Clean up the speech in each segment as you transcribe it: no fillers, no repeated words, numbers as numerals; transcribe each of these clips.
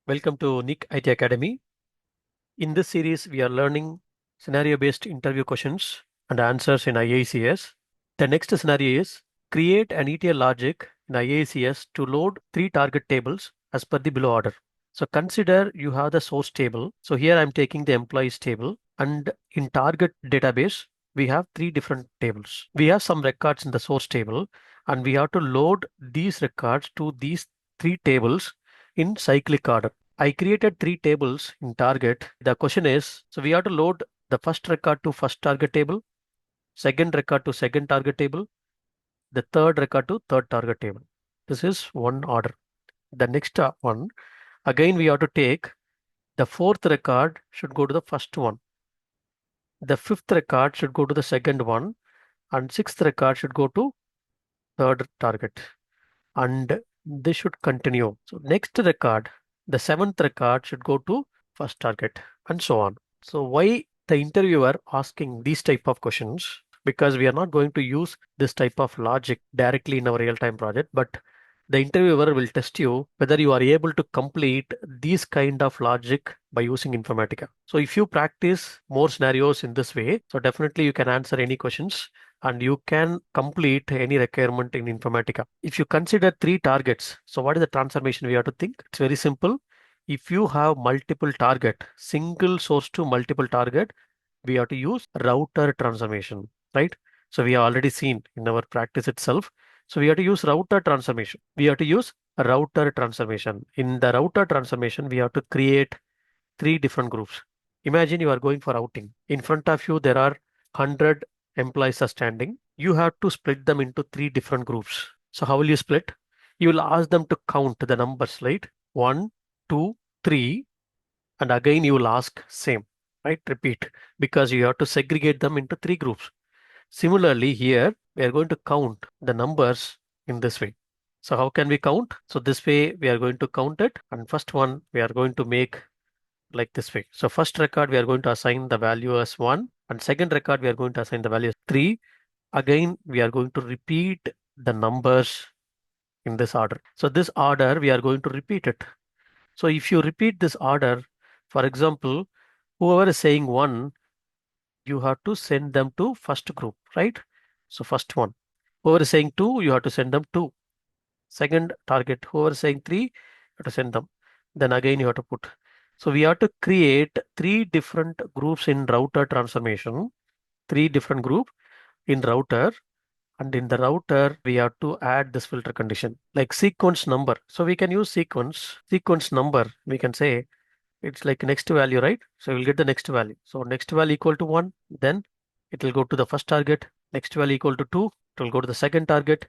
Welcome to Nick IT Academy. In this series, we are learning scenario-based interview questions and answers in IICS. The next scenario is create an ETL logic in IICS to load 3 target tables as per the below order. So consider you have the source table. So here I'm taking the employees table, and in target database, we have 3 different tables. We have some records in the source table, and we have to load these records to these 3 tables in cyclic order. I created 3 tables in target. The question is, so we have to load the first record to first target table, second record to second target table, the third record to third target table. This is one order. The next one, again we have to take the fourth record should go to the first one. The fifth record should go to the second one, and sixth record should go to third target. And this should continue. So next record, the seventh record should go to first target, and so on. So why the interviewer asking these type of questions? Because we are not going to use this type of logic directly in our real-time project, but the interviewer will test you whether you are able to complete these kind of logic by using Informatica. So if you practice more scenarios in this way, so definitely you can answer any questions and you can complete any requirement in Informatica. If you consider 3 targets, so what is the transformation we have to think? It's very simple. If you have multiple target, single source to multiple target, we have to use router transformation, right? So we have already seen in our practice itself. So we have to use router transformation. We have to use a router transformation. In the router transformation, we have to create 3 different groups. Imagine you are going for outing. In front of you, there are 100 employees are standing. You have to split them into 3 different groups. So how will you split? You will ask them to count the numbers, right? 1, 2, 3, and again you will ask same, right? Repeat, because you have to segregate them into 3 groups. Similarly, here we are going to count the numbers in this way. So how can we count? So this way we are going to count it, and first one we are going to make like this way. So first record we are going to assign the value as 1, and second record we are going to assign the value as 3. Again we are going to repeat the numbers in this order. So this order we are going to repeat it. So if you repeat this order, for example, whoever is saying 1, you have to send them to first group, right? So first one. Whoever is saying 2, you have to send them 2. Second target, whoever is saying 3, you have to send them. Then again you have to put. So we have to create 3 different groups in router transformation, 3 different group in router. And in the router, we have to add this filter condition like sequence number. So we can use sequence number. We can say it's like next value, right? So we'll get the next value. So next value equal to 1, then it will go to the first target. Next value equal to 2, it will go to the second target.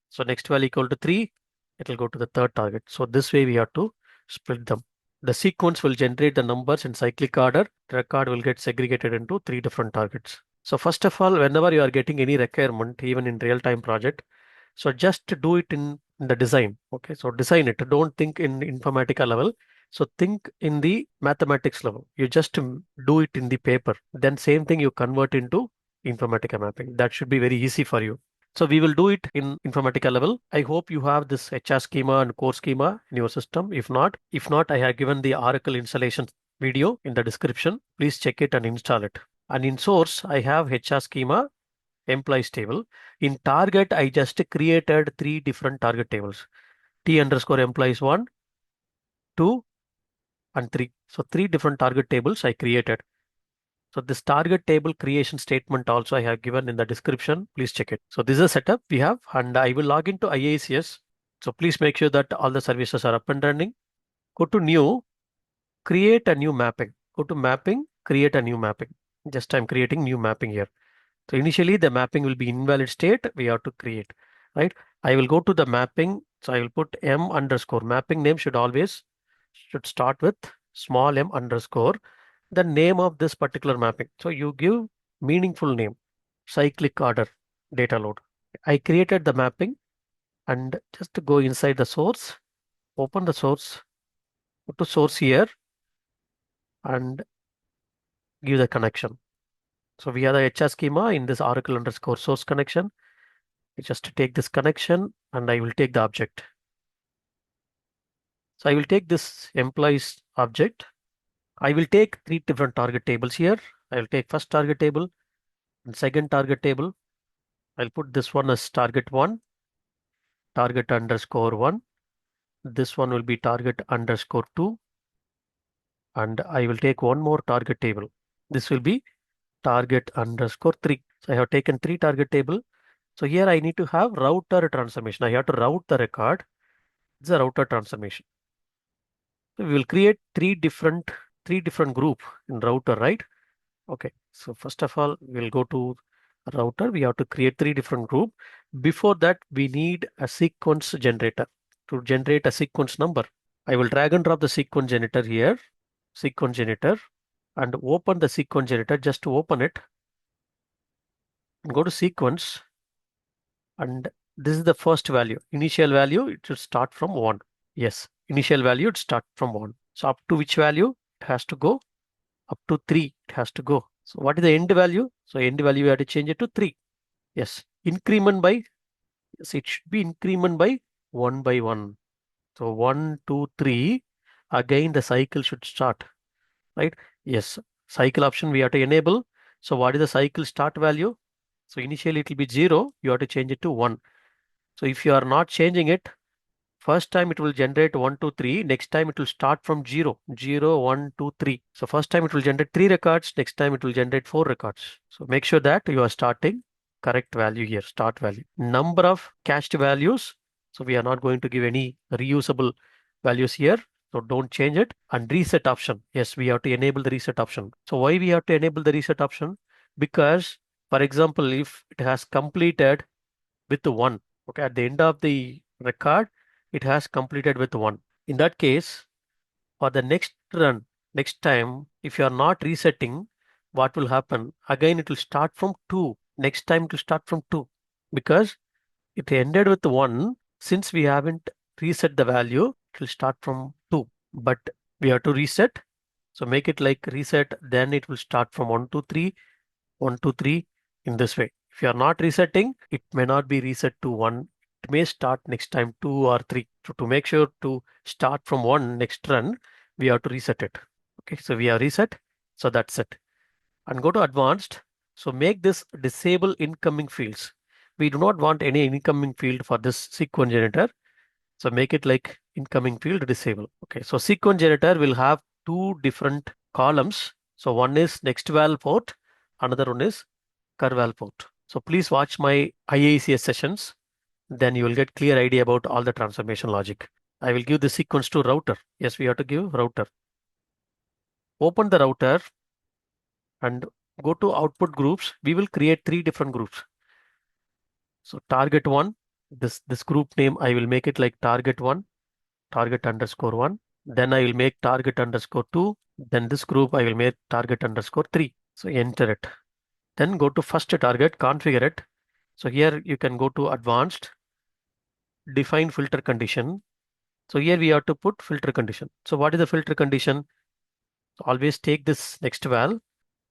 So next value equal to 3, it will go to the third target. So this way we have to split them. The sequence will generate the numbers in cyclic order. The record will get segregated into 3 different targets. So first of all, whenever you are getting any requirement, even in real-time project, so just do it in the design. Okay, so design it. Don't think in Informatica level. So think in the mathematics level. You just do it in the paper. Then same thing you convert into Informatica mapping. That should be very easy for you. So we will do it in Informatica level. I hope you have this HR schema and core schema in your system. If not, I have given the Oracle installation video in the description. Please check it and install it. And in source, I have HR schema, employees table. In target, I just created 3 different target tables. T underscore employees 1, 2, and 3. So 3 different target tables I created. So this target table creation statement also I have given in the description. Please check it. So this is a setup we have, and I will log into IICS. So please make sure that all the services are up and running. Go to new, create a new mapping. Go to mapping, create a new mapping. Just I'm creating new mapping here. So initially the mapping will be invalid state. We have to create, right? I will go to the mapping. So I will put m underscore. Mapping name should start with small m underscore, the name of this particular mapping. So you give meaningful name, cyclic order, data load. I created the mapping, and just to go inside the source, open the source, go to source here and give the connection. So we have the HR schema in this Oracle underscore source connection. I just take this connection and I will take the object. So I will take this employees object. I will take three different target tables here. I will take first target table and second target table. I'll put this one as target one, target underscore one. This one will be target underscore two. And I will take one more target table. This will be target underscore three. So I have taken three target table. So here I need to have router transformation. I have to route the record. It's a router transformation. So we will create three different group in router, right? Okay. So first of all, we'll go to router. We have to create three different group. Before that, we need a sequence generator to generate a sequence number. I will drag and drop the sequence generator here, sequence generator, and open the sequence generator. Just to open it, and go to sequence, and this is the first value. Initial value, it should start from 1. Yes, initial value, it start from 1. So up to which value? It has to go up to 3. It has to go. So what is the end value? So end value, we have to change it to 3. Yes, increment by, yes, it should be increment by 1 by 1. So 1, 2, 3. Again, the cycle should start, right? Yes, cycle option we have to enable. So what is the cycle start value? So initially it will be 0. You have to change it to 1. So if you are not changing it, first time it will generate 1, 2, 3. Next time it will start from 0, 0, 1, 2, 3. So first time it will generate 3 records. Next time it will generate 4 records. So make sure that you are starting correct value here, start value. Number of cached values. So we are not going to give any reusable values here. So don't change it. And reset option. Yes, we have to enable the reset option. So why we have to enable the reset option? Because, for example, if it has completed with 1, okay, at the end of the record, it has completed with 1. In that case, for the next run, next time, if you are not resetting, what will happen? Again, it will start from 2. Next time, it will start from 2 because it ended with 1. Since we haven't reset the value, it will start from 2. But we have to reset. So make it like reset, then it will start from 1, 2, 3, 1, 2, 3 in this way. If you are not resetting, it may not be reset to 1. It may start next time 2 or 3. So to make sure to start from 1 next run, we have to reset it. Okay, so we have reset. So that's it. And go to advanced. So make this disable incoming fields. We do not want any incoming field for this sequence generator. So make it like incoming field disable. Okay, so sequence generator will have two different columns. So one is next val port, another one is curval port. So please watch my IICS sessions. Then you will get clear idea about all the transformation logic. I will give the sequence to router. Yes, we have to give router. Open the router and go to output groups. We will create three different groups. So target one, this group name, I will make it like target one, target underscore one. Then I will make target underscore two. Then this group I will make target underscore three. So enter it. Then go to first target, configure it. So here you can go to advanced, define filter condition. So here we have to put filter condition. So what is the filter condition? Always take this next val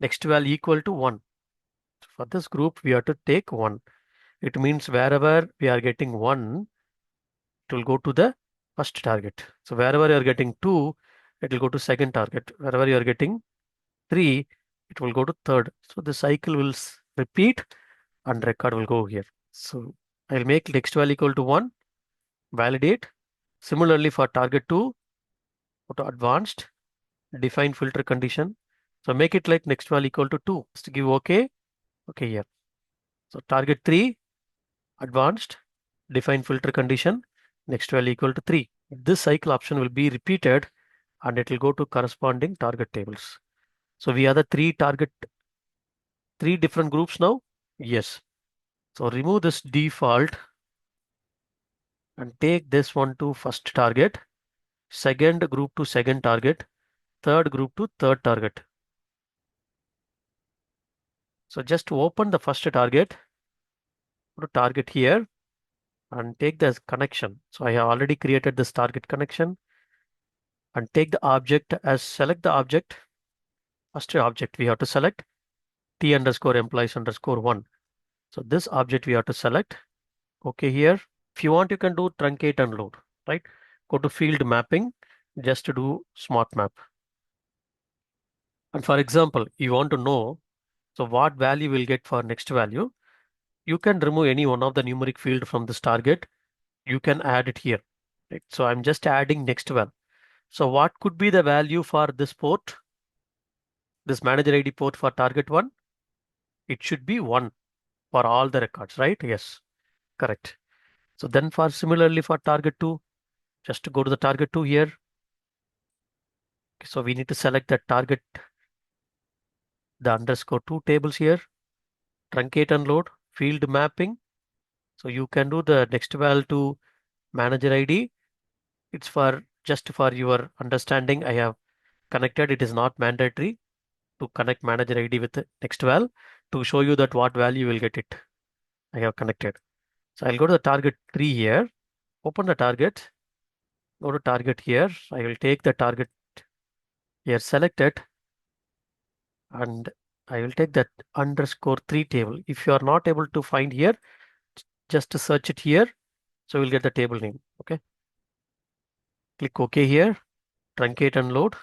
equal to 1. For this group, we have to take 1. It means wherever we are getting 1, it will go to the first target. So wherever you are getting 2, it will go to second target. Wherever you are getting 3, it will go to third. So the cycle will repeat and record will go here. So I'll make next val equal to 1, validate. Similarly for target 2, go to advanced, define filter condition. So make it like next val equal to 2. Just give OK. Okay, here. So target 3, advanced, define filter condition, next val equal to 3. This cycle option will be repeated and it will go to corresponding target tables. So we have the three different groups now. Yes. So remove this default and take this one to first target, second group to second target, third group to third target. So just open the first target, go to target here and take this connection. So I have already created this target connection and take the object as select the object. First object we have to select T underscore employees underscore 1. So this object we have to select. Okay, here. If you want, you can do truncate and load, right? go to field mapping, just to do smart map. And for example, you want to know, so what value will get for next value, you can remove any one of the numeric field from this target. You can add it here. Right? So I'm just adding next val. So what could be the value for this port, this manager ID port for target one? It should be 1 for all the records, right? Yes, correct. So then for similarly for target 2, just to go to the target 2 here. So we need to select the target, the underscore 2 tables here, truncate and load, field mapping. So you can do the next val to manager ID. It's for just for your understanding. I have connected. It is not mandatory to connect manager ID with the next val to show you that what value you will get it. I have connected. So I'll go to the target 3 here, open the target, go to target here. I will take the target here, select it, and I will take that underscore 3 table. If you are not able to find here, just search it here. So you'll get the table name. Okay. Click OK here, truncate and load.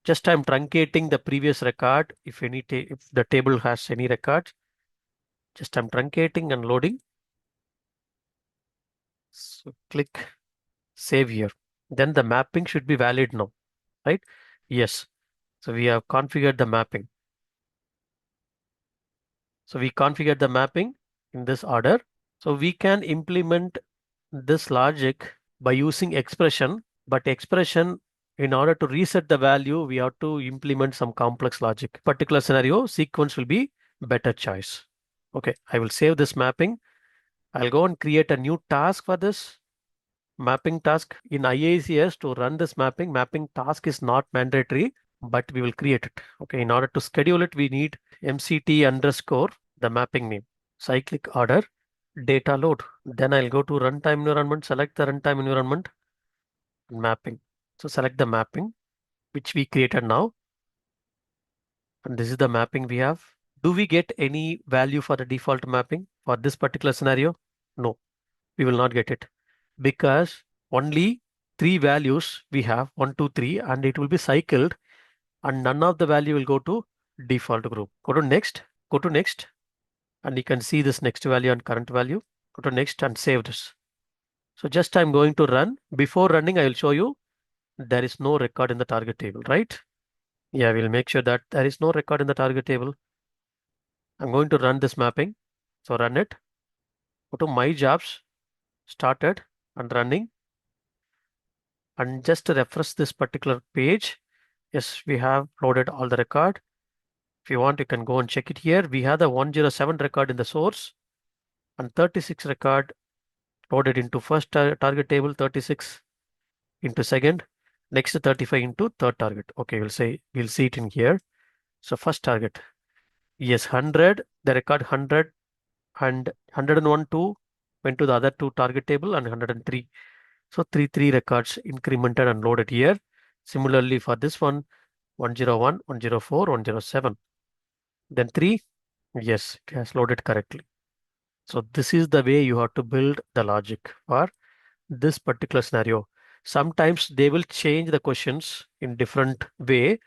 Just I'm truncating the previous record. If if the table has any records, just I'm truncating and loading. So click save here. Then the mapping should be valid now, right? Yes. So we have configured the mapping. So we configured the mapping in this order. So we can implement this logic by using expression, but expression, in order to reset the value, we have to implement some complex logic. Particular scenario, sequence will be better choice. Okay, I will save this mapping. I'll go and create a new task for this mapping task in IICS. To run this mapping task is not mandatory, but we will create it. Okay, in order to schedule it, we need MCT underscore the mapping name. Cyclic order, data load. Then I'll go to runtime environment, select the runtime environment, mapping. So select the mapping, which we created now. And this is the mapping we have. Do we get any value for the default mapping for this particular scenario? No, we will not get it because only 3 values we have, 1, 2, 3, and it will be cycled and none of the value will go to default group. Go to next, and you can see this next value and current value. Go to next and save this. So just I'm going to run. Before running, I will show you there is no record in the target table, right? Yeah, we'll make sure that there is no record in the target table. I'm going to run this mapping. So run it. Go to my jobs, started and running. And just to refresh this particular page, yes, we have loaded all the record. If you want, you can go and check it here. We have the 107 record in the source and 36 record loaded into first target table, 36 into second, next 35 into third target. Okay, we'll see it in here. So first target, yes, 100, the record 100 and 101 2 went to the other two target table and 103. So 3 records incremented and loaded here. Similarly for this one, 101, 104, 107. Then 3, yes, it has loaded correctly. So this is the way you have to build the logic for this particular scenario. Sometimes they will change the questions in different way,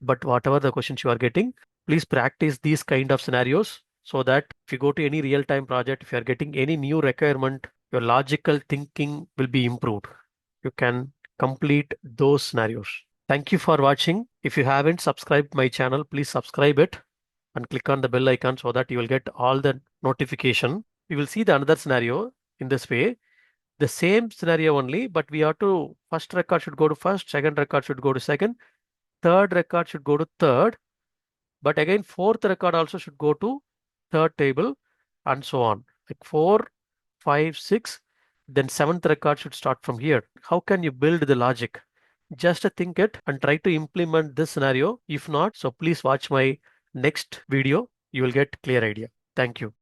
but whatever the questions you are getting, please practice these kind of scenarios so that if you go to any real-time project, if you are getting any new requirement, your logical thinking will be improved. You can complete those scenarios. Thank you for watching. If you haven't subscribed my channel, please subscribe it and click on the bell icon so that you will get all the notification. We will see the another scenario in this way. The same scenario only, but we have to, first record should go to first, second record should go to second, third record should go to third, but again, fourth record also should go to third table and so on. Like 4, 5, 6, then seventh record should start from here. How can you build the logic? Just think it and try to implement this scenario. If not, so please watch my next video. You will get clear idea. Thank you.